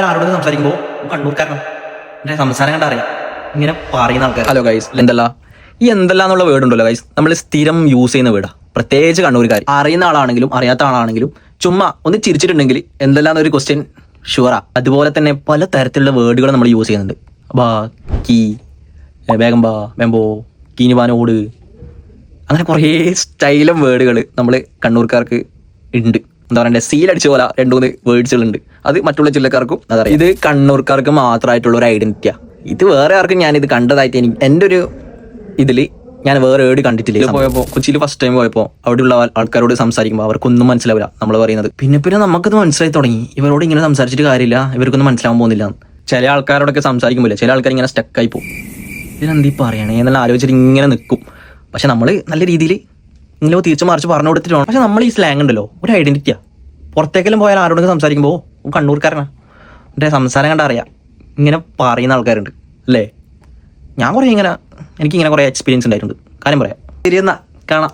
ആരോട് സംസാരിക്കുമ്പോൾ കണ്ണൂർക്കാരനാണ് എൻ്റെ സംസാരം കണ്ട അറിയാം ഇങ്ങനെ പറയുന്ന ആൾക്കാർ. ഹലോ ഗൈസ്, ഈ എന്തെല്ലാം എന്നുള്ള വേർഡ് ഉണ്ടല്ലോ ഗൈസ്, നമ്മൾ സ്ഥിരം യൂസ് ചെയ്യുന്ന വേർഡാ. പ്രത്യേകിച്ച് കണ്ണൂർക്കാർ അറിയുന്ന ആളാണെങ്കിലും അറിയാത്ത ആളാണെങ്കിലും ചുമ്മാ ഒന്ന് ചിരിച്ചിട്ടുണ്ടെങ്കിൽ എന്തെല്ലാം ഒരു ക്വസ്റ്റ്യൻ ഷുവറാ. അതുപോലെ തന്നെ പല തരത്തിലുള്ള വേർഡുകൾ നമ്മൾ യൂസ് ചെയ്യുന്നുണ്ട്. ബാ, കീ, വേഗം ബാ, വെമ്പോ, കീനുപാനോട്, അങ്ങനെ കുറേ സ്റ്റൈലും വേർഡുകൾ നമ്മൾ കണ്ണൂർക്കാർക്ക് ഉണ്ട്. എന്താ പറയണ്ടേ, സീലടിച്ച പോലെ 2-3 വേർഡ്സുകളുണ്ട്. അത് മറ്റുള്ള ജില്ലക്കാർക്കും അതറിയാം. ഇത് കണ്ണൂർക്കാർക്ക് മാത്രമായിട്ടുള്ള ഒരു ഐഡന്റിറ്റിയാണ്. ഇത് വേറെ ആർക്കും ഞാനിത് കണ്ടതായിട്ട് എൻ്റെ ഒരു ഇതിൽ ഞാൻ വേറെ ഏട് കണ്ടിട്ടില്ല. പോയപ്പോൾ കൊച്ചിയിൽ ഫസ്റ്റ് ടൈം പോയപ്പോൾ അവിടെയുള്ള ആൾക്കാരോട് സംസാരിക്കുമ്പോൾ അവർക്കൊന്നും മനസ്സിലാവില്ല നമ്മൾ പറയുന്നത്. പിന്നെ നമുക്കത് മനസ്സിലായി തുടങ്ങി, ഇവരോട് ഇങ്ങനെ സംസാരിച്ചിട്ട് കാര്യമില്ല, ഇവർക്കൊന്നും മനസ്സിലാവാൻ പോകുന്നില്ല. ചില ആൾക്കാരോടൊക്കെ സംസാരിക്കുമ്പോൾ ചില ആൾക്കാർ ഇങ്ങനെ സ്റ്റക്കായി പോകും. ഇതിനെന്തീ പറയണേ എന്നുള്ള ആലോചിച്ചിട്ട് ഇങ്ങനെ നിൽക്കും. പക്ഷെ നമ്മൾ നല്ല രീതിയിൽ ഇങ്ങനെ തിരിച്ചു മറിച്ച് പറഞ്ഞു കൊടുത്തിട്ട് വേണം. പക്ഷെ നമ്മൾ ഈ സ്ലാങ് ഉണ്ടല്ലോ ഒരു ഐഡന്റിറ്റിയാണ്. പുറത്തേക്കെല്ലാം പോയാൽ ആരോടൊക്കെ സംസാരിക്കുമ്പോൾ കണ്ണൂർക്കാരനാണ്, എൻ്റെ സംസാരം കണ്ട അറിയാം ഇങ്ങനെ പറയുന്ന ആൾക്കാരുണ്ട് അല്ലേ. ഞാൻ എനിക്കിങ്ങനെ കുറേ എക്സ്പീരിയൻസ് ഉണ്ടായിട്ടുണ്ട്. കാര്യം പറയാം. ശരി, എന്നാ കാണാം.